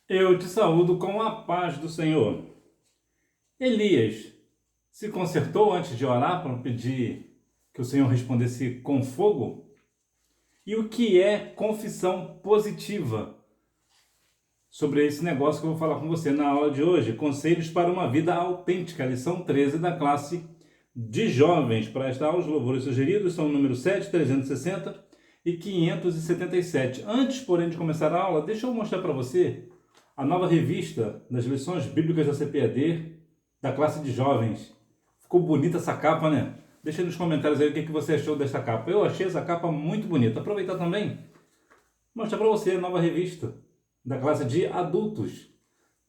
Eu te saúdo com a paz do Senhor. Elias se consertou antes de orar para pedir que o Senhor respondesse com fogo? E o que é confissão positiva? Sobre esse negócio que eu vou falar com você na aula de hoje, Conselhos para uma Vida Autêntica, lição 13 da classe de jovens. Para esta aula, os louvores sugeridos são o número 7, 360 e 577. Antes, porém, de começar a aula, deixa eu mostrar para você a nova revista das lições bíblicas da CPAD, da classe de jovens. Ficou bonita essa capa, né? Deixa nos comentários aí o que você achou dessa capa. Eu achei essa capa muito bonita. Aproveitar também, mostrar para você a nova revista da classe de adultos.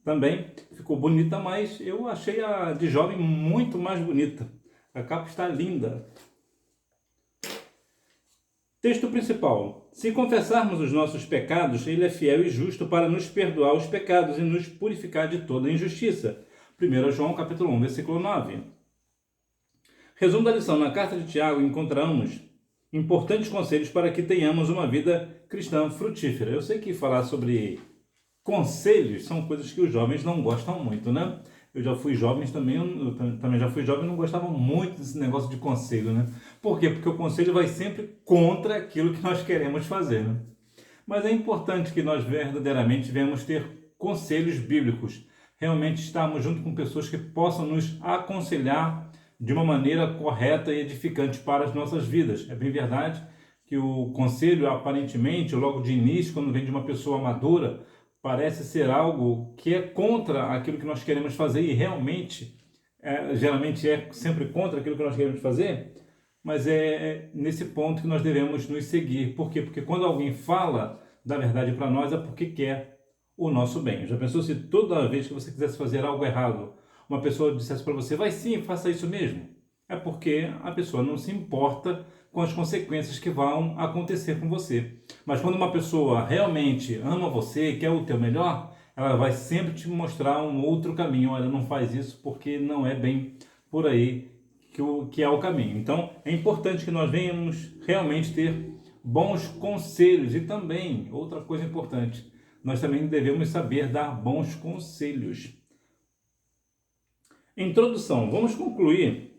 Também ficou bonita, mas eu achei a de jovem muito mais bonita. A capa está linda. Texto principal. Se confessarmos os nossos pecados, Ele é fiel e justo para nos perdoar os pecados e nos purificar de toda injustiça. 1 João capítulo 1, versículo 9. Resumo da lição. Na carta de Tiago encontramos importantes conselhos para que tenhamos uma vida cristã frutífera. Eu sei que falar sobre conselhos são coisas que os jovens não gostam muito, né? Eu já fui jovem também, eu também já fui jovem e não gostava muito desse negócio de conselho, né? Por quê? Porque o conselho vai sempre contra aquilo que nós queremos fazer, né? Mas é importante que nós verdadeiramente venhamos ter conselhos bíblicos, realmente estarmos junto com pessoas que possam nos aconselhar de uma maneira correta e edificante para as nossas vidas. É bem verdade que o conselho, aparentemente, logo de início, quando vem de uma pessoa madura, parece ser algo que é contra aquilo que nós queremos fazer e realmente, geralmente é sempre contra aquilo que nós queremos fazer, mas é nesse ponto que nós devemos nos seguir. Por quê? Porque quando alguém fala da verdade para nós é porque quer o nosso bem. Já pensou se toda vez que você quisesse fazer algo errado, uma pessoa dissesse para você, vai sim, faça isso mesmo? É porque a pessoa não se importa com as consequências que vão acontecer com você. Mas quando uma pessoa realmente ama você, quer o teu melhor, ela vai sempre te mostrar um outro caminho. Olha, não faz isso porque não é bem por aí que é o caminho. Então, é importante que nós venhamos realmente ter bons conselhos. E também, outra coisa importante, nós também devemos saber dar bons conselhos. Introdução. Vamos concluir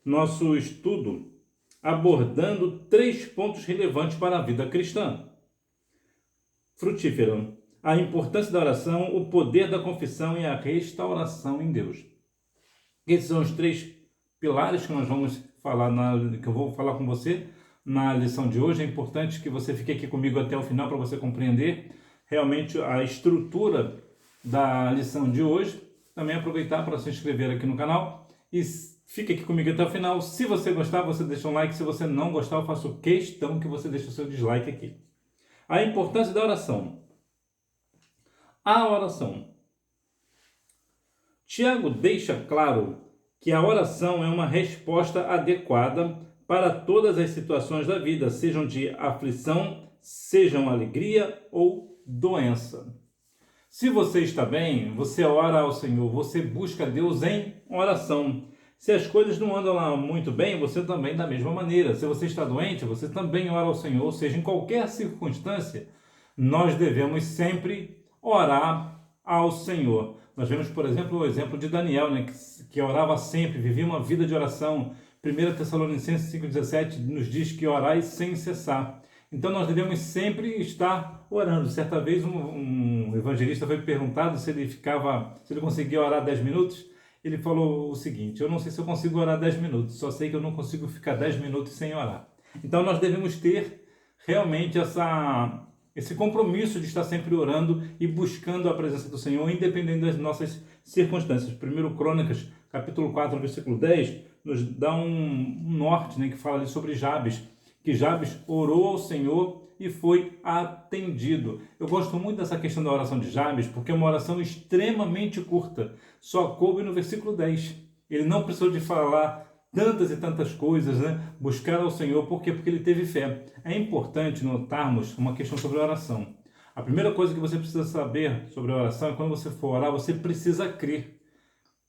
nosso estudo abordando 3 pontos relevantes para a vida cristã frutífera: a importância da oração, o poder da confissão e a restauração em Deus. Esses são os 3 pilares que nós vamos falar que eu vou falar com você na lição de hoje. É importante que você fique aqui comigo até o final para você compreender realmente a estrutura da lição de hoje. Também aproveitar para se inscrever aqui no canal e fique aqui comigo até o final. Se você gostar, você deixa um like. Se você não gostar, eu faço questão que você deixe o seu dislike aqui. A importância da oração. A oração. Tiago deixa claro que a oração é uma resposta adequada para todas as situações da vida, sejam de aflição, sejam alegria ou doença. Se você está bem, você ora ao Senhor, você busca Deus em oração. Se as coisas não andam lá muito bem, você também da mesma maneira. Se você está doente, você também ora ao Senhor. Ou seja, em qualquer circunstância, nós devemos sempre orar ao Senhor. Nós vemos, por exemplo, o exemplo de Daniel, né, que orava sempre, vivia uma vida de oração. 1 Tessalonicenses 5,17 nos diz que orai sem cessar. Então nós devemos sempre estar orando. Certa vez um evangelista foi perguntado se ele conseguia orar 10 minutos. Ele falou o seguinte: eu não sei se eu consigo orar 10 minutos, só sei que eu não consigo ficar 10 minutos sem orar. Então nós devemos ter realmente esse compromisso de estar sempre orando e buscando a presença do Senhor, independente das nossas circunstâncias. 1 Crônicas, capítulo 4, versículo 10, nos dá um norte, né, que fala ali sobre Jabes, que Jabes orou ao Senhor e foi atendido. Eu gosto muito dessa questão da oração de Jabes, porque é uma oração extremamente curta. Só coube no versículo 10. Ele não precisou de falar tantas e tantas coisas, né? Buscar ao Senhor. Por quê? Porque ele teve fé. É importante notarmos uma questão sobre a oração. A primeira coisa que você precisa saber sobre a oração é quando você for orar, você precisa crer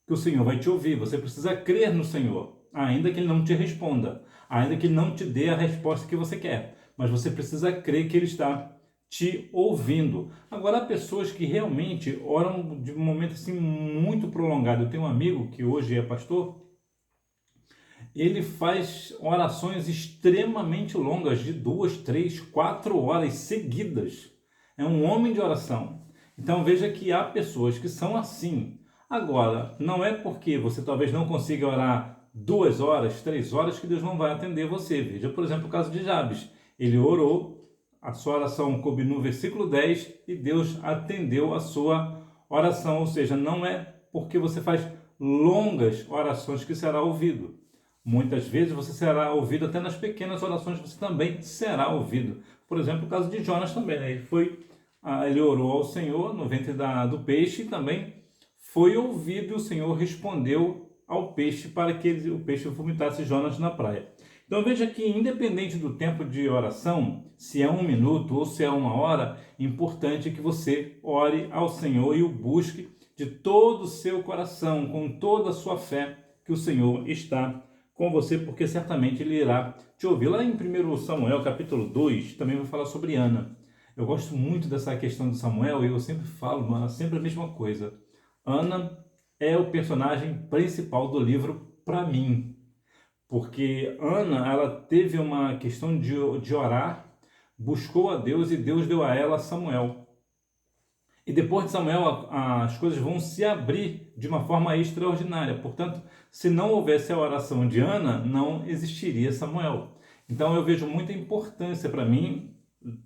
que o Senhor vai te ouvir. Você precisa crer no Senhor, ainda que Ele não te responda, ainda que Ele não te dê a resposta que você quer. Mas você precisa crer que Ele está te ouvindo. Agora, há pessoas que realmente oram de um momento assim muito prolongado. Eu tenho um amigo que hoje é pastor, ele faz orações extremamente longas, de 2, 3, 4 horas seguidas. É um homem de oração. Então veja que há pessoas que são assim. Agora, não é porque você talvez não consiga orar 2 horas, 3 horas, que Deus não vai atender você. Veja, por exemplo, o caso de Jabes. Ele orou, a sua oração coube no versículo 10 e Deus atendeu a sua oração. Ou seja, não é porque você faz longas orações que será ouvido. Muitas vezes você será ouvido, até nas pequenas orações você também será ouvido. Por exemplo, o caso de Jonas também, né? Ele orou ao Senhor no ventre do peixe e também foi ouvido, e o Senhor respondeu ao peixe para que o peixe vomitasse Jonas na praia. Então veja que, independente do tempo de oração, se é 1 minuto ou se é 1 hora, é importante que você ore ao Senhor e o busque de todo o seu coração, com toda a sua fé, que o Senhor está com você, porque certamente Ele irá te ouvir. Lá em 1 Samuel, capítulo 2, também vai falar sobre Ana. Eu gosto muito dessa questão de Samuel e eu sempre falo, sempre a mesma coisa. Ana é o personagem principal do livro para mim. Porque Ana, ela teve uma questão de orar, buscou a Deus e Deus deu a ela Samuel. E depois de Samuel, as coisas vão se abrir de uma forma extraordinária. Portanto, se não houvesse a oração de Ana, não existiria Samuel. Então eu vejo muita importância para mim,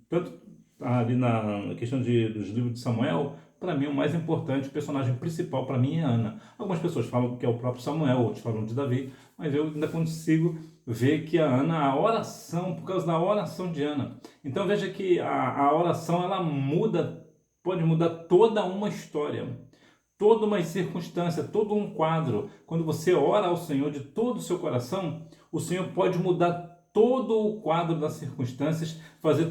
tanto ali na questão dos livros de Samuel, para mim o mais importante, o personagem principal para mim é Ana. Algumas pessoas falam que é o próprio Samuel, outros falam de Davi, mas eu ainda consigo ver que a Ana, a oração, por causa da oração de Ana. Então veja que a oração, ela pode mudar toda uma história, toda uma circunstância, todo um quadro. Quando você ora ao Senhor de todo o seu coração, o Senhor pode mudar todo o quadro das circunstâncias, fazer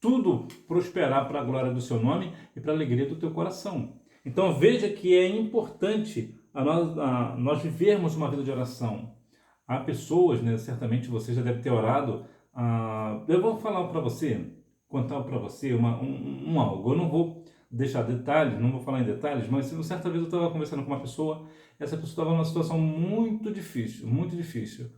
tudo prosperar para a glória do seu nome e para a alegria do teu coração. Então veja que é importante nós vivermos uma vida de oração. Há pessoas, né, certamente você já deve ter orado. Eu vou falar para você, contar para você algo. Eu não vou deixar detalhes, não vou falar em detalhes, mas certa vez eu estava conversando com uma pessoa, essa pessoa estava numa situação muito difícil, muito difícil.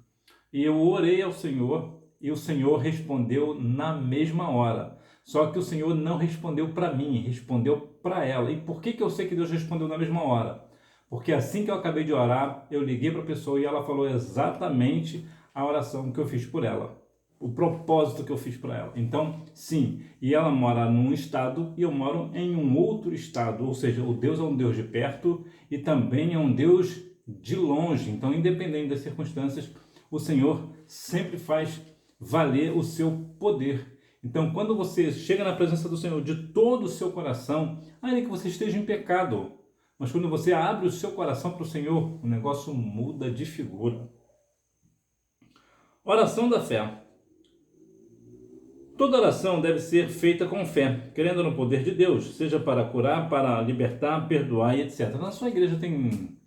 E eu orei ao Senhor e o Senhor respondeu na mesma hora. Só que o Senhor não respondeu para mim, respondeu para ela. E por que eu sei que Deus respondeu na mesma hora? Porque assim que eu acabei de orar, eu liguei para a pessoa e ela falou exatamente a oração que eu fiz por ela, o propósito que eu fiz para ela. Então, sim, e ela mora num estado e eu moro em um outro estado, ou seja, o Deus é um Deus de perto e também é um Deus de longe. Então, independente das circunstâncias, o Senhor sempre faz valer o seu poder. Então, quando você chega na presença do Senhor de todo o seu coração, ainda que você esteja em pecado, mas quando você abre o seu coração para o Senhor, o negócio muda de figura. Oração da fé. Toda oração deve ser feita com fé, crendo no poder de Deus, seja para curar, para libertar, perdoar e etc. Na sua igreja tem um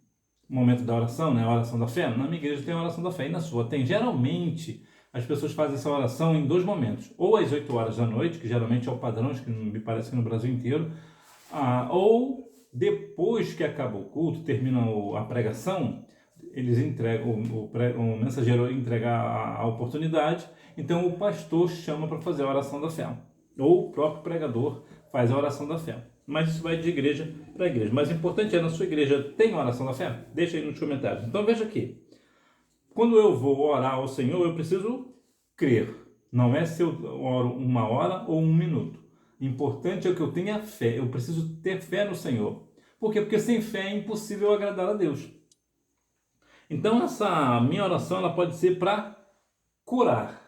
momento da oração, né? A oração da fé. Na minha igreja tem a oração da fé e na sua tem. Geralmente, as pessoas fazem essa oração em 2 momentos. Ou às 8 horas da noite, que geralmente é o padrão, acho que me parece que no Brasil inteiro, ou depois que acaba o culto, termina a pregação, eles entregam, o mensageiro entrega a oportunidade, então o pastor chama para fazer a oração da fé, ou o próprio pregador faz a oração da fé. Mas isso vai de igreja para igreja. Mas o importante é, na sua igreja tem oração da fé? Deixa aí nos comentários. Então veja aqui, quando eu vou orar ao Senhor, eu preciso crer. Não é se eu oro 1 hora ou 1 minuto. O importante é que eu tenha fé. Eu preciso ter fé no Senhor. Por quê? Porque sem fé é impossível agradar a Deus. Então essa minha oração, ela pode ser para curar.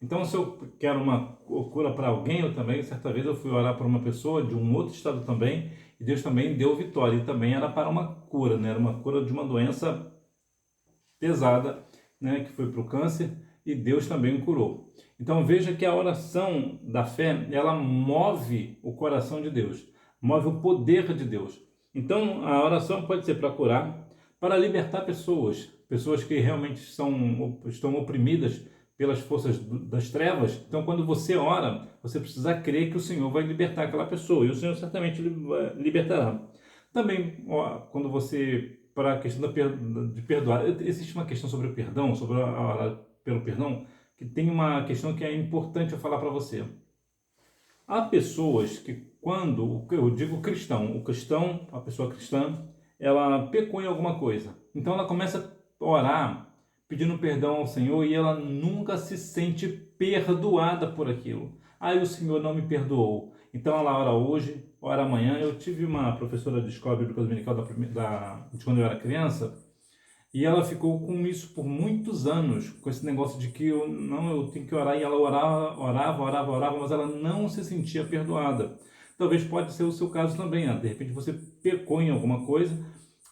Então se eu quero uma cura para alguém, eu também, certa vez eu fui orar para uma pessoa de um outro estado também, e Deus também deu vitória, e também era para uma cura, né? Era uma cura de uma doença pesada, né? Que foi para o câncer, e Deus também o curou. Então veja que a oração da fé, ela move o coração de Deus, move o poder de Deus. Então a oração pode ser para curar, para libertar pessoas que realmente estão oprimidas pelas forças das trevas. Então, quando você ora, você precisa crer que o Senhor vai libertar aquela pessoa, e o Senhor certamente libertará. Também, ó, quando você, para a questão de perdoar, existe uma questão sobre o perdão, sobre a orar pelo perdão, que tem uma questão que é importante eu falar para você. Há pessoas que, quando eu digo cristão, o cristão, a pessoa cristã, ela pecou em alguma coisa. Então ela começa a orar, pedindo perdão ao Senhor, e ela nunca se sente perdoada por aquilo. Aí o Senhor não me perdoou. Então ela ora hoje, ora amanhã. Eu tive uma professora de escola bíblica dominical de quando eu era criança, e ela ficou com isso por muitos anos, com esse negócio de que eu tenho que orar, e ela orava, mas ela não se sentia perdoada. Talvez pode ser o seu caso também, né? De repente você pecou em alguma coisa,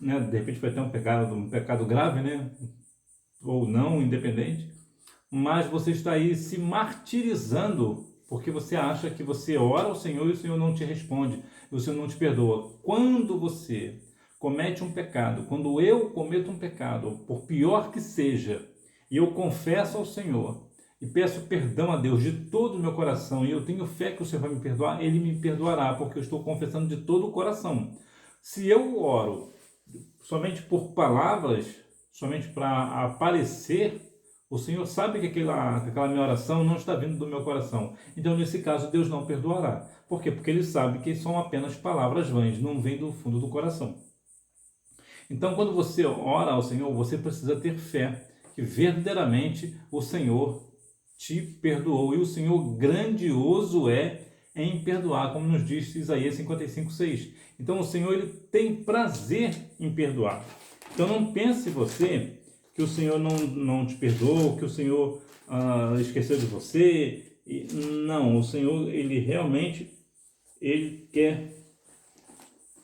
né? De repente foi até um pecado grave, né? Ou não, independente, mas você está aí se martirizando porque você acha que você ora ao Senhor e o Senhor não te responde, o Senhor não te perdoa. Quando você comete um pecado, quando eu cometo um pecado, por pior que seja, e eu confesso ao Senhor e peço perdão a Deus de todo o meu coração, e eu tenho fé que o Senhor vai me perdoar, Ele me perdoará, porque eu estou confessando de todo o coração. Se eu oro somente por palavras, somente para aparecer, o Senhor sabe que aquela minha oração não está vindo do meu coração. Então, nesse caso, Deus não perdoará. Por quê? Porque Ele sabe que são apenas palavras vãs, não vêm do fundo do coração. Então, quando você ora ao Senhor, você precisa ter fé que verdadeiramente o Senhor te perdoou. E o Senhor grandioso é em perdoar, como nos diz Isaías 55:6. Então, o Senhor ele tem prazer em perdoar. Então, não pense você que o Senhor não te perdoou, que o Senhor esqueceu de você. Não, o Senhor, ele realmente ele quer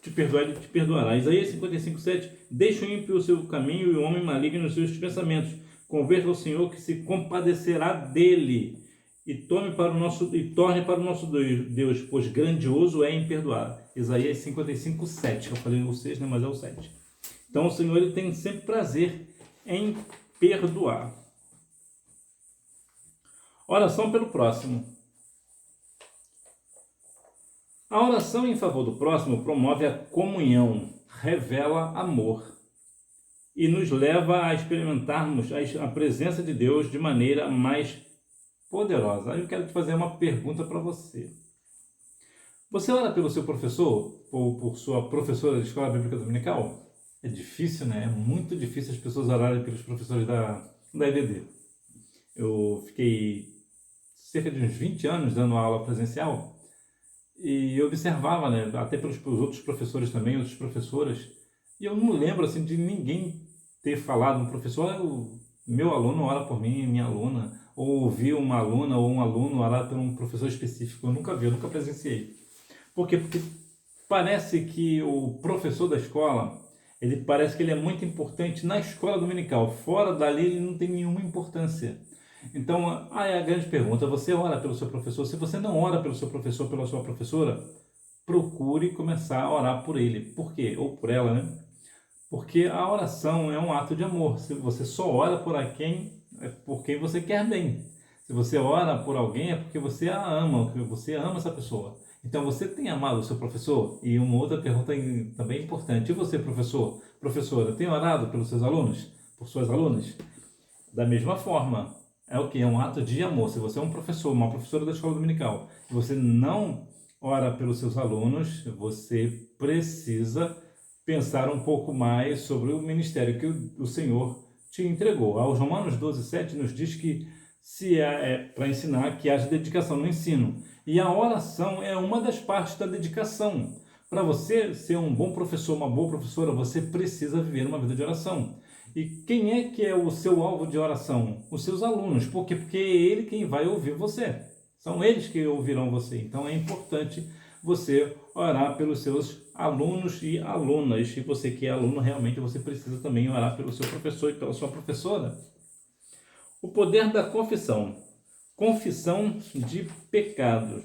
te perdoar, ele te perdoará. Isaías 55:7. Deixa o ímpio o seu caminho e o homem maligno os seus pensamentos. Converta ao Senhor, que se compadecerá dele, e torne para o nosso Deus, pois grandioso é em perdoar. Isaías 55:7. Eu falei o 6, né, mas é o 7. Então o Senhor ele tem sempre prazer em perdoar. Oração pelo próximo. A oração em favor do próximo promove a comunhão, revela amor e nos leva a experimentarmos a presença de Deus de maneira mais poderosa. Aí eu quero te fazer uma pergunta para você. Você ora pelo seu professor ou por sua professora de escola bíblica dominical? É difícil, né? É muito difícil as pessoas orarem pelos professores da EBD. Eu fiquei cerca de uns 20 anos dando aula presencial e eu observava, né, até pelos outros professores também, outras professoras, e eu não lembro assim, de ninguém ter falado, um professor, meu aluno ora por mim, minha aluna, ou ouvi uma aluna ou um aluno orar por um professor específico. Eu nunca vi, eu nunca presenciei. Por quê? Porque parece que o professor da escola, ele parece que ele é muito importante na escola dominical. Fora dali ele não tem nenhuma importância. Então, é a grande pergunta, você ora pelo seu professor? Se você não ora pelo seu professor, pela sua professora, procure começar a orar por ele. Por quê? Ou por ela, né? Porque a oração é um ato de amor. Se você só ora é por quem você quer bem. Se você ora por alguém, é porque você a ama, porque você ama essa pessoa. Então, você tem amado o seu professor? E uma outra pergunta também importante. E você, professor, professora, tem orado pelos seus alunos? Por suas alunas? Da mesma forma, é o que? É um ato de amor. Se você é um professor, uma professora da escola dominical, e você não ora pelos seus alunos, você precisa pensar um pouco mais sobre o ministério que o Senhor te entregou. Aos Romanos 12:7 nos diz que se é para ensinar, que haja dedicação no ensino. E a oração é uma das partes da dedicação. Para você ser um bom professor, uma boa professora, você precisa viver uma vida de oração. E quem é que é o seu alvo de oração? Os seus alunos. Por quê? Porque é ele quem vai ouvir você. São eles que ouvirão você. Então é importante você orar pelos seus alunos e alunas. E você que é aluno, realmente você precisa também orar pelo seu professor e pela sua professora. O poder da confissão. Confissão de pecados.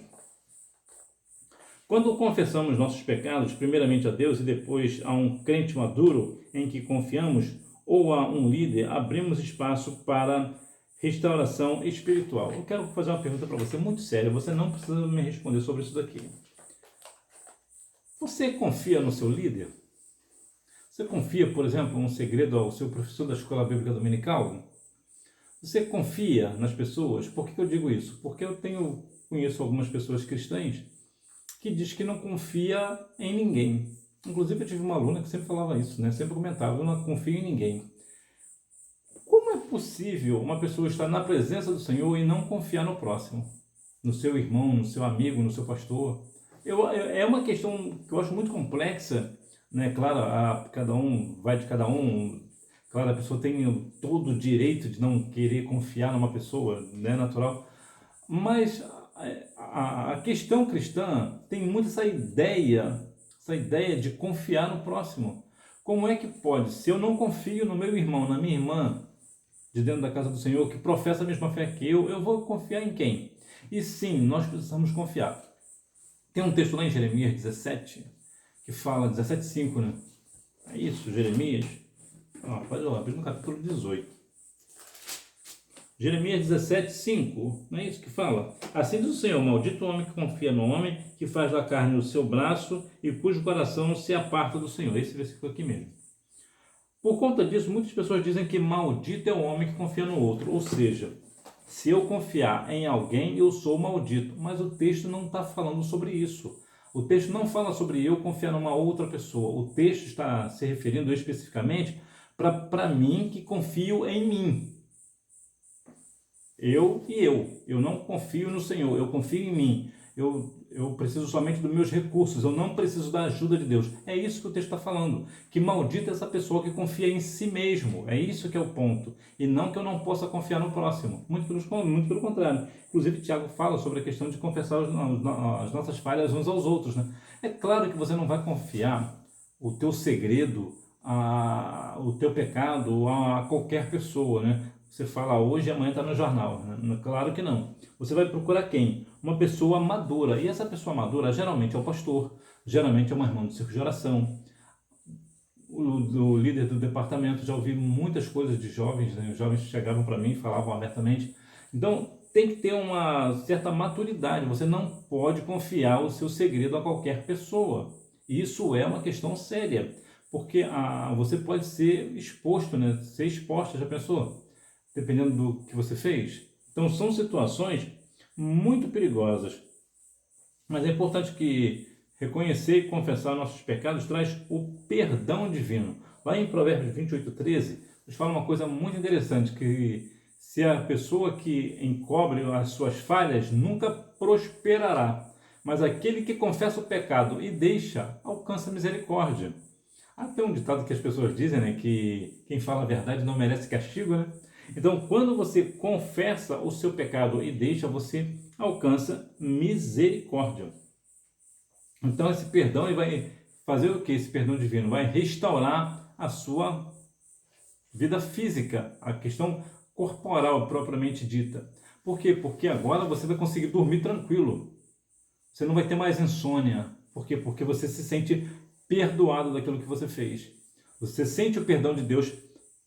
Quando confessamos nossos pecados, primeiramente a Deus e depois a um crente maduro em que confiamos, ou a um líder, abrimos espaço para Restauração espiritual. Eu quero fazer uma pergunta para você muito séria. Você não precisa me responder sobre isso daqui. Você confia no seu líder? Você confia, por exemplo, um segredo ao seu professor da escola bíblica dominical? Você confia nas pessoas? Por que eu digo isso? Porque conheço algumas pessoas cristãs que diz que não confia em ninguém. Inclusive eu tive uma aluna que sempre falava isso, né? Sempre comentava, eu não confio em ninguém. Como é possível uma pessoa estar na presença do Senhor e não confiar no próximo? No seu irmão, no seu amigo, no seu pastor? É uma questão que eu acho muito complexa, né? Claro, cada um vai de cada um. Claro, a pessoa tem todo o direito de não querer confiar numa pessoa, né? Natural. Mas a questão cristã tem muito essa ideia de confiar no próximo. Como é que pode, se eu não confio no meu irmão, na minha irmã, de dentro da casa do Senhor, que professa a mesma fé que eu vou confiar em quem? E sim, nós precisamos confiar. Tem um texto lá em Jeremias 17, que fala, 17:5, né? É isso, Jeremias. Pode lá, no capítulo 18. Jeremias 17:5, não é isso que fala? Assim diz o Senhor, maldito o homem que confia no homem, que faz da carne o seu braço e cujo coração se aparta do Senhor. Esse versículo aqui mesmo. Por conta disso, muitas pessoas dizem que maldito é o homem que confia no outro. Ou seja, se eu confiar em alguém, eu sou maldito. Mas o texto não está falando sobre isso. O texto não fala sobre eu confiar numa outra pessoa. O texto está se referindo especificamente para mim que confio em mim. Eu. Eu não confio no Senhor, eu confio em mim. Eu preciso somente dos meus recursos, eu não preciso da ajuda de Deus. É isso que o texto está falando. Que maldita essa pessoa que confia em si mesmo. É isso que é o ponto. E não que eu não possa confiar no próximo. Muito pelo contrário. Inclusive, Tiago fala sobre a questão de confessar as nossas falhas uns aos outros, né? É claro que você não vai confiar o teu segredo, o teu pecado a qualquer pessoa, né? Você fala hoje e amanhã está no jornal, né? Claro que não. Você vai procurar quem? Uma pessoa madura. E essa pessoa madura geralmente é o pastor, geralmente é uma irmã do círculo de oração, o líder do departamento. Já ouvi muitas coisas de jovens, né? Os jovens chegavam para mim e falavam abertamente. Então tem que ter uma certa maturidade. Você não pode confiar o seu segredo a qualquer pessoa. Isso é uma questão séria, porque você pode ser exposto, né? Ser exposta, já pensou? Dependendo do que você fez. Então são situações muito perigosas. Mas é importante que reconhecer e confessar nossos pecados traz o perdão divino. Lá em Provérbios 28:13, nos fala uma coisa muito interessante, que se a pessoa que encobre as suas falhas nunca prosperará, mas aquele que confessa o pecado e deixa, alcança misericórdia. Até um ditado que as pessoas dizem, né, que quem fala a verdade não merece castigo, né? Então, quando você confessa o seu pecado e deixa, você alcança misericórdia. Então, esse perdão ele vai fazer o que? Esse perdão divino vai restaurar a sua vida física, a questão corporal propriamente dita. Por quê? Porque agora você vai conseguir dormir tranquilo. Você não vai ter mais insônia. Por quê? Porque você se sente perdoado daquilo que você fez. Você sente o perdão de Deus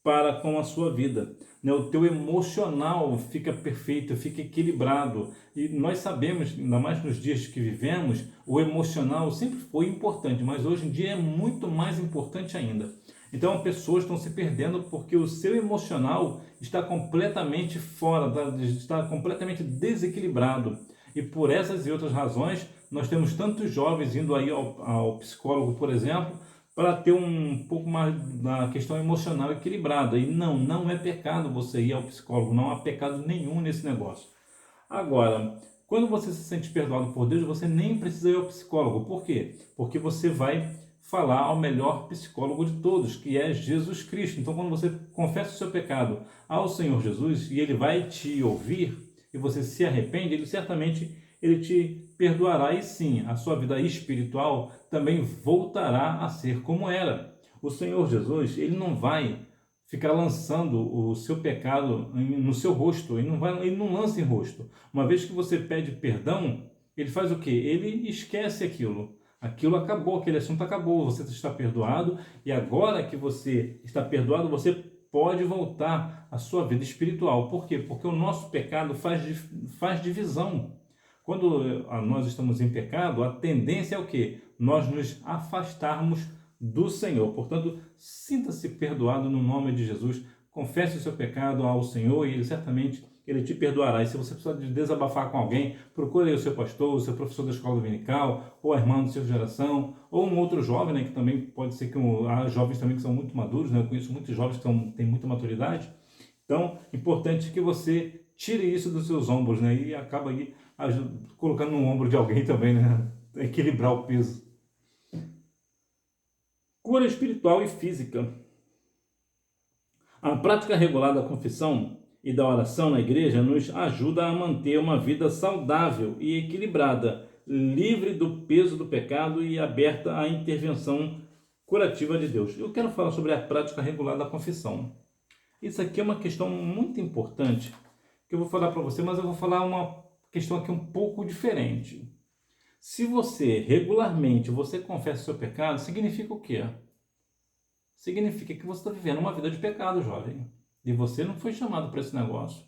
para com a sua vida. O teu emocional fica perfeito, fica equilibrado. E nós sabemos, ainda mais nos dias que vivemos, o emocional sempre foi importante, mas hoje em dia é muito mais importante ainda. Então, pessoas estão se perdendo porque o seu emocional está completamente fora, está completamente desequilibrado. E por essas e outras razões, nós temos tantos jovens indo aí ao psicólogo, por exemplo, para ter um pouco mais da questão emocional equilibrada. E não é pecado você ir ao psicólogo, não há pecado nenhum nesse negócio. Agora, quando você se sente perdoado por Deus, você nem precisa ir ao psicólogo. Por quê? Porque você vai falar ao melhor psicólogo de todos, que é Jesus Cristo. Então, quando você confessa o seu pecado ao Senhor Jesus e Ele vai te ouvir e você se arrepende, Ele certamente te perdoará e sim, a sua vida espiritual também voltará a ser como era. O Senhor Jesus, Ele não vai ficar lançando o seu pecado no seu rosto, ele não lança em rosto. Uma vez que você pede perdão, Ele faz o quê? Ele esquece aquilo. Aquilo acabou, aquele assunto acabou, você está perdoado e agora que você está perdoado, você pode voltar à sua vida espiritual. Por quê? Porque o nosso pecado faz divisão. Quando nós estamos em pecado, a tendência é o quê? Nós nos afastarmos do Senhor. Portanto, sinta-se perdoado no nome de Jesus. Confesse o seu pecado ao Senhor e Ele te perdoará. E se você precisar de desabafar com alguém, procure aí o seu pastor, o seu professor da escola dominical, ou a irmã do seu geração, ou um outro jovem, né, que também pode ser que há jovens também que são muito maduros, né? Eu conheço muitos jovens que têm muita maturidade. Então, importante que você tire isso dos seus ombros, né? E acaba aí colocando no ombro de alguém também, né? Equilibrar o peso. Cura espiritual e física. A prática regular da confissão e da oração na igreja nos ajuda a manter uma vida saudável e equilibrada, livre do peso do pecado e aberta à intervenção curativa de Deus. Eu quero falar sobre a prática regular da confissão. Isso aqui é uma questão muito importante que eu vou falar para você, mas eu vou falar uma questão aqui um pouco diferente. Se você regularmente confessa o seu pecado, significa o quê? Significa que você está vivendo uma vida de pecado, jovem. E você não foi chamado para esse negócio.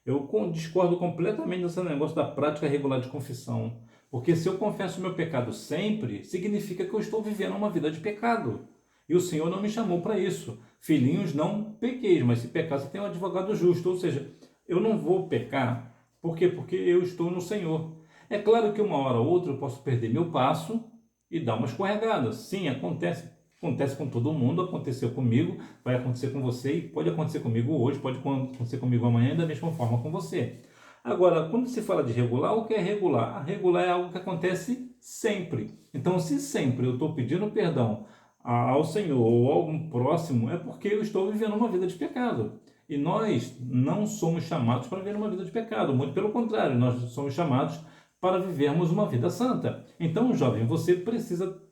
Eu discordo completamente desse negócio da prática regular de confissão. Porque se eu confesso o meu pecado sempre, significa que eu estou vivendo uma vida de pecado. E o Senhor não me chamou para isso. Filhinhos, não pequeis, mas se pecar, você tem um advogado justo. Ou seja, eu não vou pecar. Por quê? Porque eu estou no Senhor. É claro que uma hora ou outra eu posso perder meu passo e dar uma escorregada. Sim, acontece. Acontece com todo mundo, aconteceu comigo, vai acontecer com você e pode acontecer comigo hoje, pode acontecer comigo amanhã da mesma forma com você. Agora, quando se fala de regular, o que é regular? A regular é algo que acontece sempre. Então, se sempre eu estou pedindo perdão ao Senhor ou a algum próximo, é porque eu estou vivendo uma vida de pecado. E nós não somos chamados para viver uma vida de pecado, muito pelo contrário, nós somos chamados para vivermos uma vida santa. Então, jovem, você precisa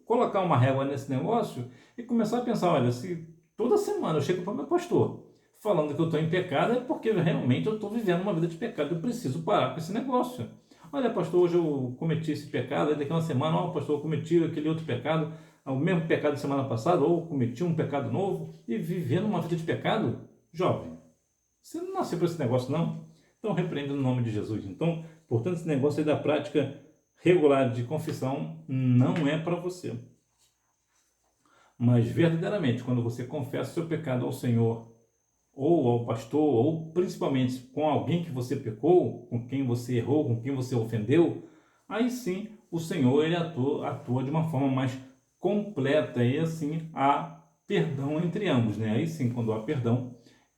colocar uma régua nesse negócio e começar a pensar, olha, se toda semana eu chego para o meu pastor falando que eu estou em pecado, é porque realmente eu estou vivendo uma vida de pecado, eu preciso parar com esse negócio. Olha, pastor, hoje eu cometi esse pecado, aí daqui a uma semana, ó, pastor, eu cometi aquele outro pecado, o mesmo pecado da semana passada, ou cometi um pecado novo, e vivendo uma vida de pecado, jovem, você não nasceu para esse negócio, não. Então, repreenda no nome de Jesus. Então, portanto, esse negócio aí da prática regular de confissão não é para você. Mas verdadeiramente, quando você confessa o seu pecado ao Senhor, ou ao pastor, ou principalmente com alguém que você pecou, com quem você errou, com quem você ofendeu, aí sim o Senhor ele atua de uma forma mais completa e assim há perdão entre ambos, né? Aí sim, quando há perdão,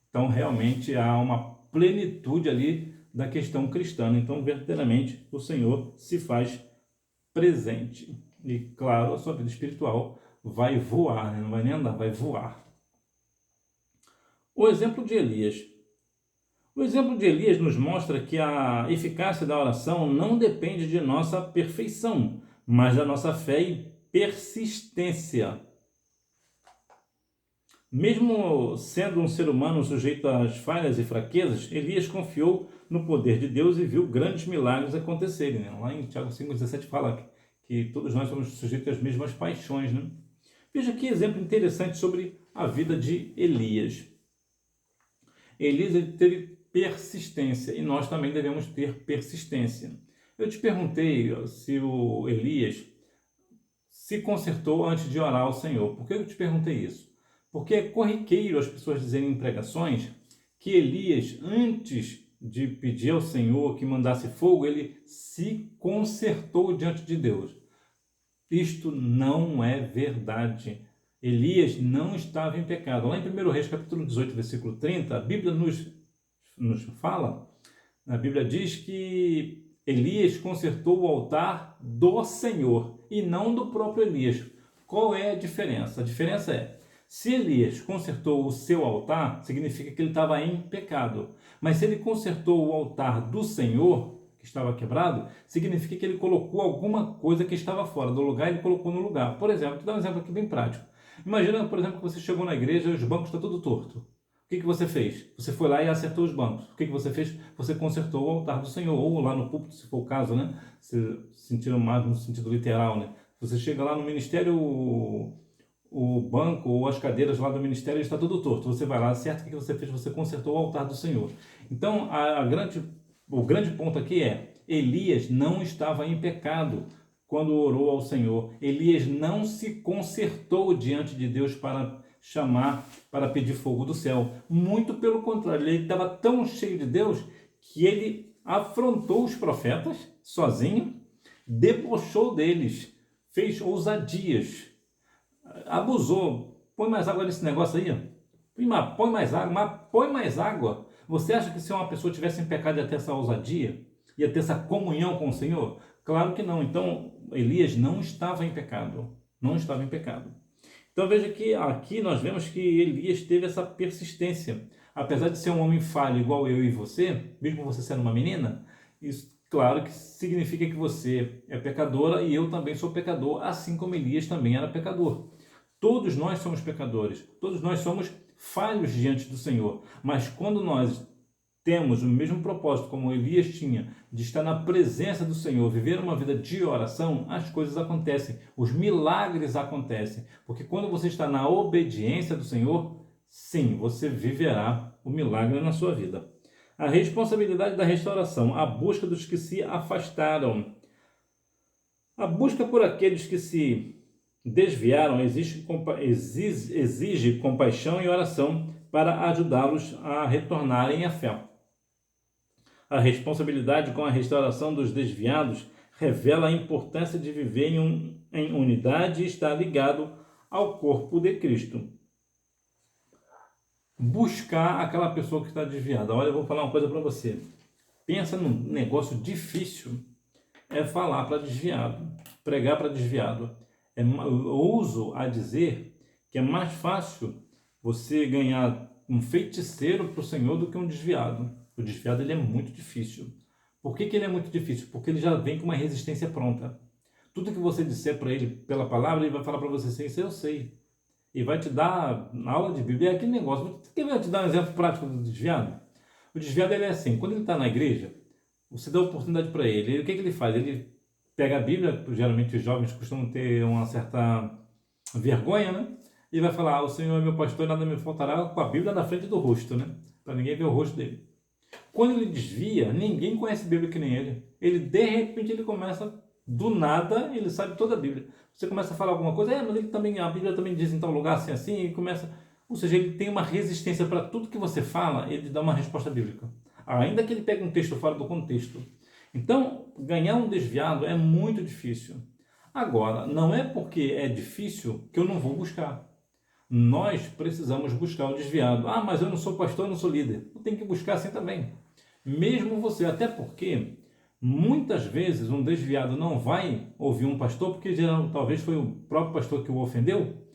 então realmente há uma plenitude ali da questão cristã. Então, verdadeiramente, o Senhor se faz presente. E, claro, a sua vida espiritual vai voar, né? Não vai nem andar, vai voar. O exemplo de Elias. O exemplo de Elias nos mostra que a eficácia da oração não depende de nossa perfeição, mas da nossa fé e persistência. Mesmo sendo um ser humano sujeito às falhas e fraquezas, Elias confiou no poder de Deus e viu grandes milagres acontecerem, né? Lá em Tiago 5,17 fala que todos nós somos sujeitos às mesmas paixões, né? Veja que exemplo interessante sobre a vida de Elias. Elias teve persistência e nós também devemos ter persistência. Eu te perguntei se o Elias se consertou antes de orar ao Senhor. Por que eu te perguntei isso? Porque é corriqueiro as pessoas dizerem em pregações que Elias, antes de pedir ao Senhor que mandasse fogo, ele se consertou diante de Deus. Isto não é verdade. Elias não estava em pecado. Lá em 1 Reis, capítulo 18, versículo 30, a Bíblia nos fala, a Bíblia diz que Elias consertou o altar do Senhor e não do próprio Elias. Qual é a diferença? A diferença é, se Elias consertou o seu altar, significa que ele estava em pecado. Mas se ele consertou o altar do Senhor, que estava quebrado, significa que ele colocou alguma coisa que estava fora do lugar e ele colocou no lugar. Por exemplo, vou dar um exemplo aqui bem prático. Imagina, por exemplo, que você chegou na igreja e os bancos estão tudo torto. O que você fez? Você foi lá e acertou os bancos. O que você fez? Você consertou o altar do Senhor, ou lá no púlpito, se for o caso, né? Se sentiram mais no sentido literal, né? Você chega lá no ministério, o banco ou as cadeiras lá do ministério está tudo torto. Você vai lá, certo? O que você fez? Você consertou o altar do Senhor. Então, o grande ponto aqui é: Elias não estava em pecado quando orou ao Senhor. Elias não se consertou diante de Deus para chamar, para pedir fogo do céu. Muito pelo contrário, ele estava tão cheio de Deus que ele afrontou os profetas sozinho, debochou deles, fez ousadias, abusou. Põe mais água nesse negócio aí, ó. Põe mais água, mas põe mais água. Você acha que se uma pessoa tivesse em pecado ia ter essa ousadia? Ia ter essa comunhão com o Senhor? Claro que não. Então, Elias não estava em pecado. Não estava em pecado. Então, veja que aqui nós vemos que Elias teve essa persistência. Apesar de ser um homem falho igual eu e você, mesmo você sendo uma menina, isso, claro que significa que você é pecadora e eu também sou pecador, assim como Elias também era pecador. Todos nós somos pecadores, todos nós somos falhos diante do Senhor, mas quando nós temos o mesmo propósito como Elias tinha, de estar na presença do Senhor, viver uma vida de oração, as coisas acontecem, os milagres acontecem, porque quando você está na obediência do Senhor, sim, você viverá o milagre na sua vida. A responsabilidade da restauração, a busca dos que se afastaram. A busca por aqueles que se desviaram exige compaixão e oração para ajudá-los a retornarem à fé. A responsabilidade com a restauração dos desviados revela a importância de viver em unidade e estar ligado ao corpo de Cristo. Buscar aquela pessoa que está desviada. Olha, eu vou falar uma coisa para você. Pensa num negócio difícil. É falar para desviado, pregar para desviado. Eu ouso a dizer que é mais fácil você ganhar um feiticeiro para o Senhor do que um desviado. O desviado ele é muito difícil. Por que ele é muito difícil? Porque ele já vem com uma resistência pronta. Tudo que você disser para ele pela palavra, ele vai falar para você assim, isso eu sei. E vai te dar, na aula de Bíblia, é aquele negócio. Quer te dar um exemplo prático do desviado? O desviado ele é assim, quando ele está na igreja, você dá oportunidade para ele. O que ele faz? Ele pega a Bíblia, geralmente os jovens costumam ter uma certa vergonha, né? E vai falar, o Senhor é meu pastor e nada me faltará, com a Bíblia na frente do rosto, né? Para ninguém ver o rosto dele. Quando ele desvia, ninguém conhece a Bíblia que nem ele. Ele, de repente, ele começa, do nada, ele sabe toda a Bíblia. Você começa a falar alguma coisa, mas ele também, a Bíblia também diz em tal lugar assim, assim, e começa... Ou seja, ele tem uma resistência para tudo que você fala, ele dá uma resposta bíblica. Ainda que ele pegue um texto fora do contexto. Então, ganhar um desviado é muito difícil. Agora, não é porque é difícil que eu não vou buscar. Nós precisamos buscar o desviado. Ah, mas eu não sou pastor, eu não sou líder. Eu tenho que buscar assim também. Mesmo você, até porque muitas vezes um desviado não vai ouvir um pastor, porque talvez foi o próprio pastor que o ofendeu,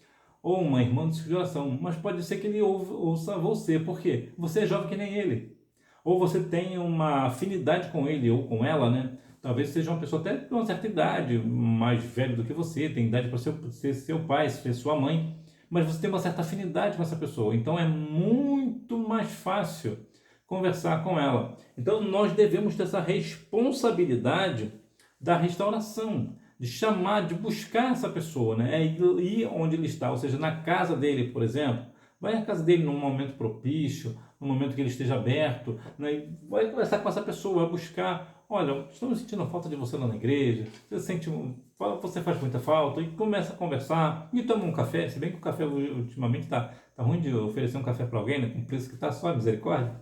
ou uma irmã de oração, mas pode ser que ele ouça você, porque você é jovem que nem ele, ou você tem uma afinidade com ele ou com ela, né? Talvez seja uma pessoa até de uma certa idade, mais velho do que você, tem idade para ser seu pai, ser sua mãe, mas você tem uma certa afinidade com essa pessoa, então é muito mais fácil conversar com ela. Então nós devemos ter essa responsabilidade da restauração, de chamar, de buscar essa pessoa, né? É ir onde ele está, ou seja, na casa dele, por exemplo. Vai à casa dele num momento propício, num momento que ele esteja aberto, né? E vai conversar com essa pessoa, vai buscar. Olha, estamos sentindo falta de você lá na igreja, você faz muita falta, e começa a conversar, e toma um café, se bem que o café ultimamente tá ruim de oferecer um café para alguém, né? Com o preço que está só, misericórdia.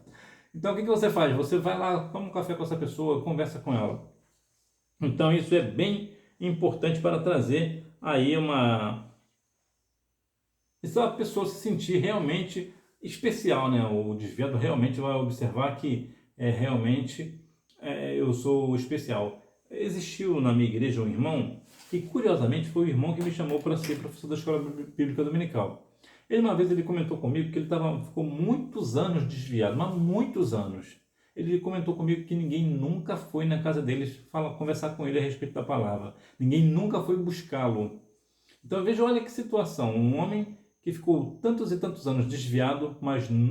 Então o que você faz? Você vai lá, toma um café com essa pessoa, conversa com ela. Então isso é bem importante para trazer aí isso é a pessoa se sentir realmente especial, né? O desviado realmente vai observar que eu sou especial. Existiu na minha igreja um irmão que, curiosamente, foi o irmão que me chamou para ser professor da escola bíblica dominical. Uma vez ele comentou comigo que ele ficou muitos anos desviado, mas muitos anos. Ele comentou comigo que ninguém nunca foi na casa deles conversar com ele a respeito da palavra. Ninguém nunca foi buscá-lo. Então veja, olha que situação. Um homem que ficou tantos e tantos anos desviado,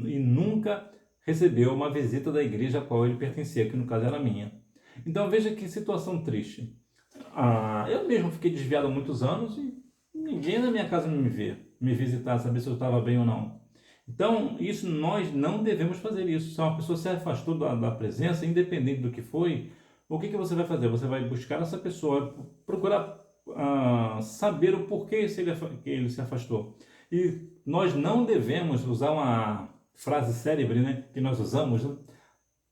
e nunca recebeu uma visita da igreja a qual ele pertencia, que no caso era a minha. Então veja que situação triste. Eu mesmo fiquei desviado há muitos anos e ninguém na minha casa me vê. me visitar, saber se eu estava bem ou não. Então, isso nós não devemos fazer isso. Se uma pessoa se afastou da presença, independente do que foi, o que você vai fazer? Você vai buscar essa pessoa, procurar saber o porquê que ele se afastou. E nós não devemos usar uma frase célebre, né, que nós usamos, né?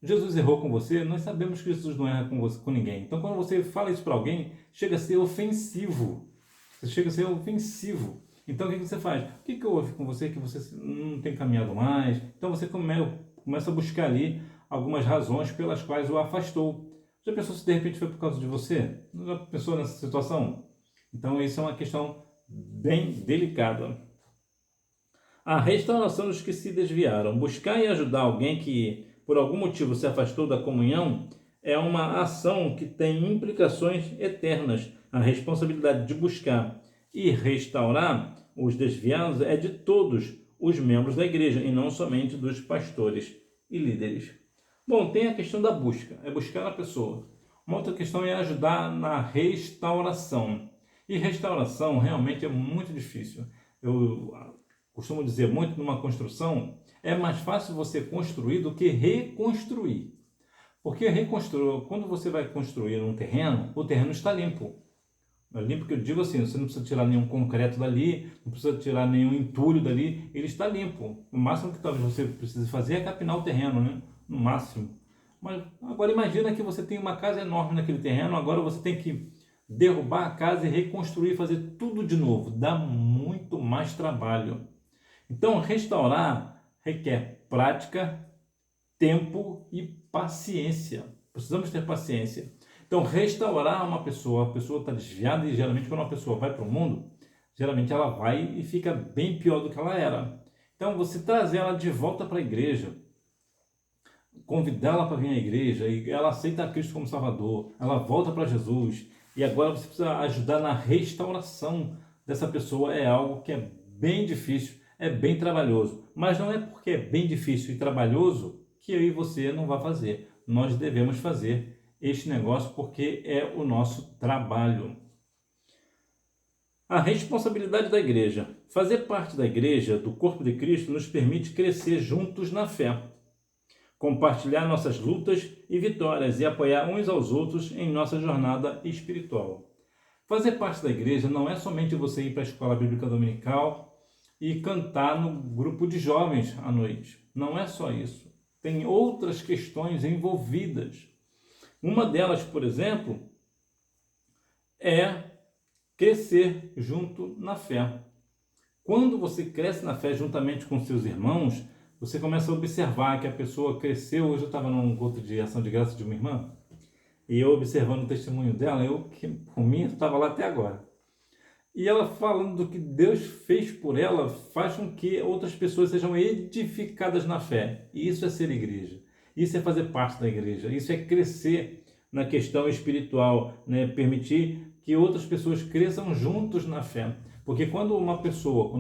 Jesus errou com você, nós sabemos que Jesus não erra com você, com ninguém. Então, quando você fala isso para alguém, chega a ser ofensivo. Chega a ser ofensivo. Então, o que você faz? O que houve com você que você não tem caminhado mais? Então, você começa a buscar ali algumas razões pelas quais o afastou. Já pensou se de repente foi por causa de você? Já pensou nessa situação? Então, isso é uma questão bem delicada. A restauração dos que se desviaram. Buscar e ajudar alguém que, por algum motivo, se afastou da comunhão é uma ação que tem implicações eternas. A responsabilidade de buscar e restaurar os desviados é de todos os membros da igreja e não somente dos pastores e líderes. Bom, tem a questão da busca, é buscar a pessoa. Uma outra questão é ajudar na restauração. E restauração realmente é muito difícil. Eu costumo dizer muito, numa construção, é mais fácil você construir do que reconstruir. Porque reconstruir, quando você vai construir um terreno, o terreno está limpo. Limpo que eu digo assim, você não precisa tirar nenhum concreto dali, não precisa tirar nenhum entulho dali, ele está limpo. O máximo que talvez você precise fazer é capinar o terreno, né? No máximo. Mas agora imagina que você tem uma casa enorme naquele terreno, agora você tem que derrubar a casa e reconstruir, fazer tudo de novo. Dá muito mais trabalho. Então, restaurar requer prática, tempo e paciência. Precisamos ter paciência. Então, restaurar uma pessoa, a pessoa está desviada e geralmente quando uma pessoa vai para o mundo, geralmente ela vai e fica bem pior do que ela era. Então, você trazer ela de volta para a igreja, convidá-la para vir à igreja, e ela aceita a Cristo como Salvador, ela volta para Jesus, e agora você precisa ajudar na restauração dessa pessoa, é algo que é bem difícil, é bem trabalhoso. Mas não é porque é bem difícil e trabalhoso que eu e você não vai fazer. Nós devemos fazer este negócio porque é o nosso trabalho. A responsabilidade da igreja. Fazer parte da igreja, do corpo de Cristo, nos permite crescer juntos na fé, compartilhar nossas lutas e vitórias e apoiar uns aos outros em nossa jornada espiritual. Fazer parte da igreja não é somente você ir para a escola bíblica dominical e cantar no grupo de jovens à noite. Não é só isso. Tem outras questões envolvidas. Uma delas, por exemplo, é crescer junto na fé. Quando você cresce na fé juntamente com seus irmãos, você começa a observar que a pessoa cresceu. Hoje eu estava num culto de ação de graça de uma irmã, e eu observando o testemunho dela, que por mim estava lá até agora. E ela falando do que Deus fez por ela, faz com que outras pessoas sejam edificadas na fé. E isso é ser igreja. Isso é fazer parte da igreja. Isso é crescer na questão espiritual, né? Permitir que outras pessoas cresçam juntos na fé. Porque quando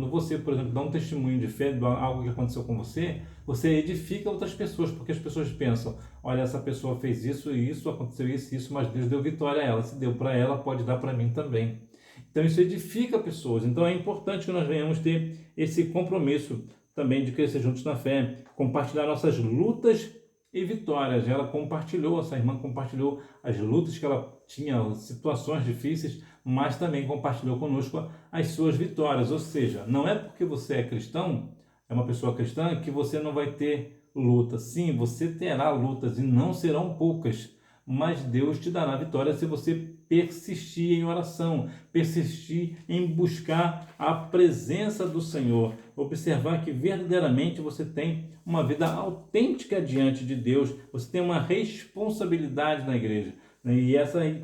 você, por exemplo, dá um testemunho de fé de algo que aconteceu com você, você edifica outras pessoas, porque as pessoas pensam, olha, essa pessoa fez isso e isso, aconteceu isso e isso, mas Deus deu vitória a ela. Se deu para ela, pode dar para mim também. Então isso edifica pessoas. Então é importante que nós venhamos ter esse compromisso também de crescer juntos na fé, compartilhar nossas lutas e vitórias. Essa irmã compartilhou as lutas que ela tinha, situações difíceis, mas também compartilhou conosco as suas vitórias. Ou seja, não é porque você é cristão, é uma pessoa cristã, que você não vai ter luta. Sim, você terá lutas e não serão poucas, mas Deus te dará vitória se você persistir em oração, persistir em buscar a presença do Senhor, observar que verdadeiramente você tem uma vida autêntica diante de Deus, você tem uma responsabilidade na igreja. E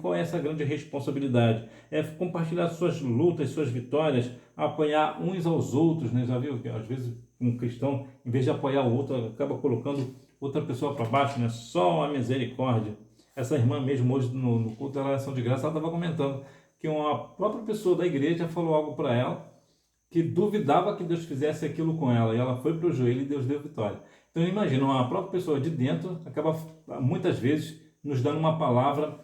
qual é essa grande responsabilidade? É compartilhar suas lutas, suas vitórias, apoiar uns aos outros, né? Já viu que às vezes um cristão, em vez de apoiar o outro, acaba colocando outra pessoa para baixo, né? Só a misericórdia. Essa irmã mesmo hoje no culto da oração de graça, ela estava comentando que uma própria pessoa da igreja falou algo para ela, que duvidava que Deus fizesse aquilo com ela, e ela foi para o joelho e Deus deu vitória. Então imagina, uma própria pessoa de dentro acaba muitas vezes nos dando uma palavra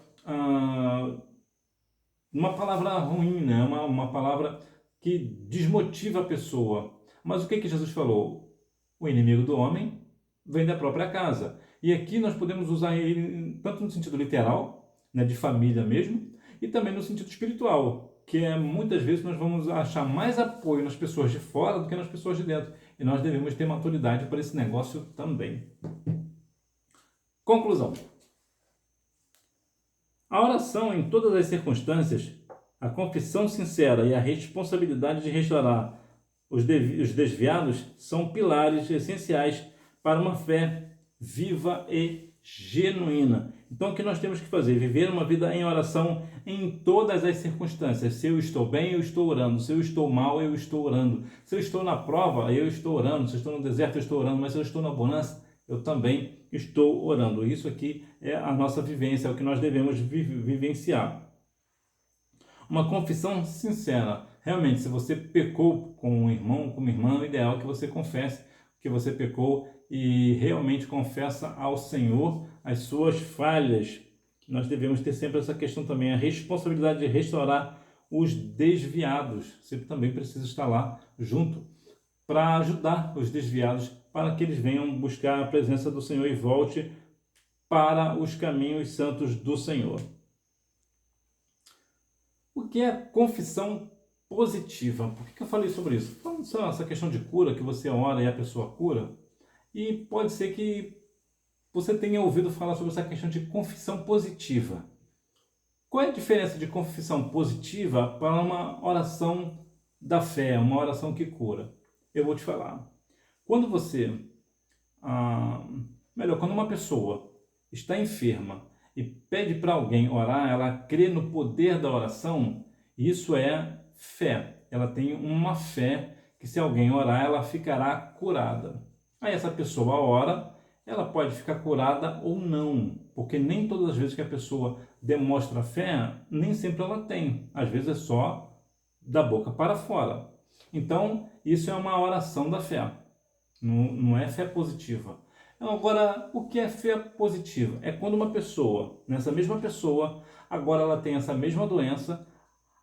ruim, né? uma palavra que desmotiva a pessoa. Mas o que Jesus falou? O inimigo do homem vem da própria casa. E aqui nós podemos usar ele tanto no sentido literal, né, de família mesmo, e também no sentido espiritual, que é muitas vezes nós vamos achar mais apoio nas pessoas de fora do que nas pessoas de dentro. E nós devemos ter maturidade para esse negócio também. Conclusão. A oração em todas as circunstâncias, a confissão sincera e a responsabilidade de restaurar os desviados são pilares essenciais para uma fé viva e genuína. Então, o que nós temos que fazer? Viver uma vida em oração em todas as circunstâncias. Se eu estou bem, eu estou orando. Se eu estou mal, eu estou orando. Se eu estou na prova, eu estou orando. Se eu estou no deserto, eu estou orando. Mas se eu estou na bonança, eu também estou orando. Isso aqui é a nossa vivência, é o que nós devemos vivenciar. Uma confissão sincera. Realmente, se você pecou com um irmão, com uma irmã, o ideal é que você confesse que você pecou e realmente confessa ao Senhor as suas falhas. Nós devemos ter sempre essa questão também, a responsabilidade de restaurar os desviados. Você também precisa estar lá junto para ajudar os desviados, para que eles venham buscar a presença do Senhor e volte para os caminhos santos do Senhor. O que é confissão positiva? Por que eu falei sobre isso? Falando sobre essa questão de cura, que você ora e a pessoa cura. E pode ser que você tenha ouvido falar sobre essa questão de confissão positiva. Qual é a diferença de confissão positiva para uma oração da fé, uma oração que cura? Eu vou te falar. Quando quando uma pessoa está enferma e pede para alguém orar, ela crê no poder da oração, isso é fé. Ela tem uma fé que se alguém orar, ela ficará curada. Aí essa pessoa ora, ela pode ficar curada ou não, porque nem todas as vezes que a pessoa demonstra fé, nem sempre ela tem. Às vezes é só da boca para fora. Então, isso é uma oração da fé, não é fé positiva. Agora, o que é fé positiva? É quando uma pessoa, nessa mesma pessoa, agora ela tem essa mesma doença,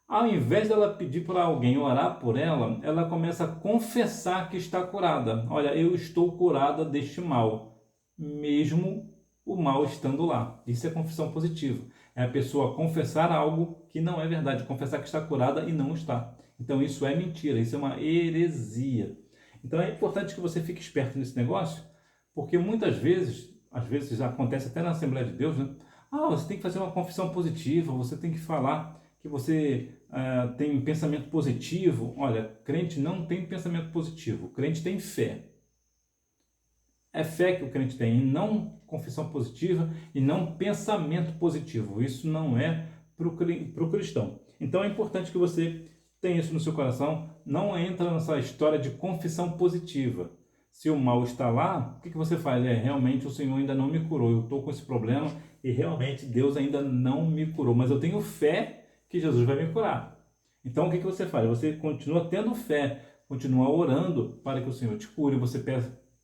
ao invés dela pedir para alguém orar por ela, ela começa a confessar que está curada. Olha, eu estou curada deste mal, mesmo o mal estando lá. Isso é confissão positiva. É a pessoa confessar algo que não é verdade, confessar que está curada e não está. Então isso é mentira, isso é uma heresia. Então é importante que você fique esperto nesse negócio, porque muitas vezes, às vezes acontece até na Assembleia de Deus, né? Você tem que fazer uma confissão positiva, você tem que falar que você tem pensamento positivo. Olha, crente não tem pensamento positivo, o crente tem fé. É fé que o crente tem, e não confissão positiva e não pensamento positivo. Isso não é para o cristão. Então é importante que você tenha isso no seu coração, não entra nessa história de confissão positiva. Se o mal está lá, o que você faz? Realmente o Senhor ainda não me curou, eu estou com esse problema e realmente Deus ainda não me curou, mas eu tenho fé que Jesus vai me curar. Então o que você faz? Você continua tendo fé, continua orando para que o Senhor te cure, você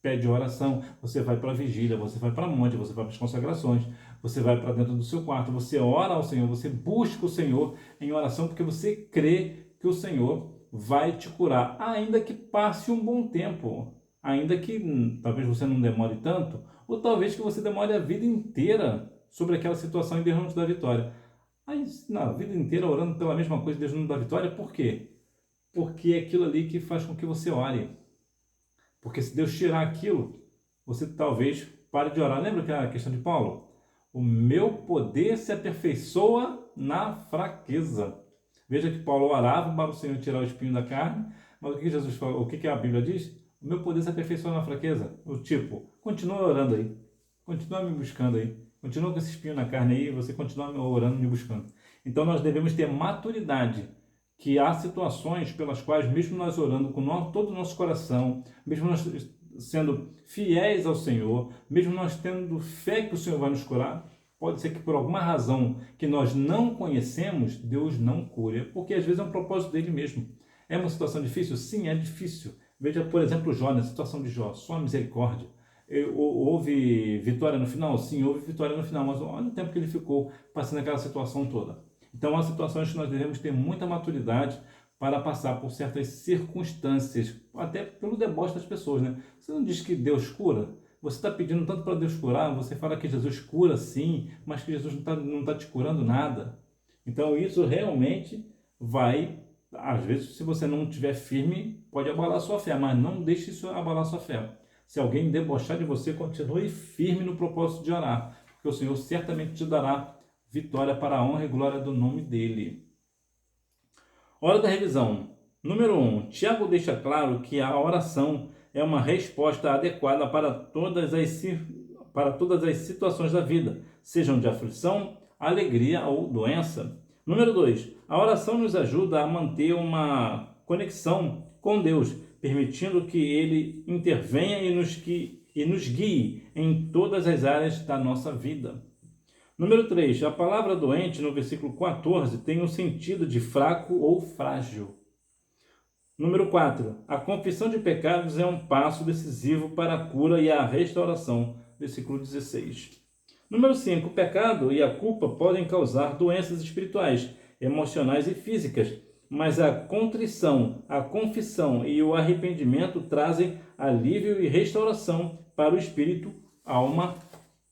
pede oração, você vai para a vigília, você vai para a monte, você vai para as consagrações, você vai para dentro do seu quarto, você ora ao Senhor, você busca o Senhor em oração, porque você crê que o Senhor vai te curar, ainda que passe um bom tempo, ainda que talvez você não demore tanto, ou talvez que você demore a vida inteira sobre aquela situação e Deus não te dá vitória. Mas na vida inteira orando pela mesma coisa, Deus não dá vitória, por quê? Porque é aquilo ali que faz com que você ore. Porque se Deus tirar aquilo, você talvez pare de orar. Lembra aquela questão de Paulo? O meu poder se aperfeiçoa na fraqueza. Veja que Paulo orava para o Senhor tirar o espinho da carne, mas o que Jesus falou? O que a Bíblia diz? O meu poder se aperfeiçoa na fraqueza. O tipo, continua orando aí, continua me buscando aí, continua com esse espinho na carne aí, você continua orando, me buscando. Então nós devemos ter maturidade, que há situações pelas quais, mesmo nós orando com todo o nosso coração, mesmo nós sendo fiéis ao Senhor, mesmo nós tendo fé que o Senhor vai nos curar, pode ser que por alguma razão que nós não conhecemos, Deus não cure, porque às vezes é um propósito dele mesmo. É uma situação difícil? Sim, é difícil. Veja, por exemplo, Jó, na situação de Jó, só misericórdia. Houve vitória no final? Sim, houve vitória no final, mas olha o tempo que ele ficou passando aquela situação toda. Então, há situações que nós devemos ter muita maturidade para passar por certas circunstâncias, até pelo deboche das pessoas, né? Você não diz que Deus cura? Você está pedindo tanto para Deus curar, você fala que Jesus cura sim, mas que Jesus não tá te curando nada. Então isso realmente vai, às vezes, se você não estiver firme, pode abalar sua fé, mas não deixe isso abalar sua fé. Se alguém debochar de você, continue firme no propósito de orar, porque o Senhor certamente te dará vitória para a honra e glória do nome dele. Hora da revisão. Número 1. Tiago deixa claro que a oração é uma resposta adequada para todas as situações da vida, sejam de aflição, alegria ou doença. Número 2. A oração nos ajuda a manter uma conexão com Deus, permitindo que Ele intervenha e nos guie em todas as áreas da nossa vida. Número 3. A palavra doente, no versículo 14, tem o sentido de fraco ou frágil. Número 4. A confissão de pecados é um passo decisivo para a cura e a restauração. Versículo 16. Número 5. O pecado e a culpa podem causar doenças espirituais, emocionais e físicas, mas a contrição, a confissão e o arrependimento trazem alívio e restauração para o espírito, alma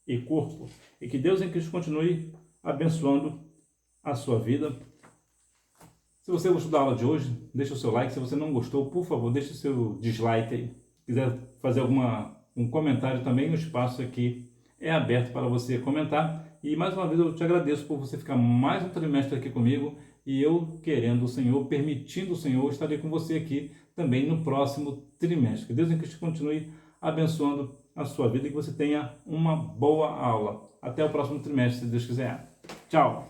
e corpo. E que Deus em Cristo continue abençoando a sua vida. Se você gostou da aula de hoje, deixa o seu like. Se você não gostou, por favor, deixa o seu dislike aí. Se quiser fazer um comentário também, o espaço aqui é aberto para você comentar. E mais uma vez eu te agradeço por você ficar mais um trimestre aqui comigo. E eu, querendo o Senhor, permitindo o Senhor, estarei com você aqui também no próximo trimestre. Que Deus em Cristo continue abençoando a sua vida e que você tenha uma boa aula. Até o próximo trimestre, se Deus quiser. Tchau!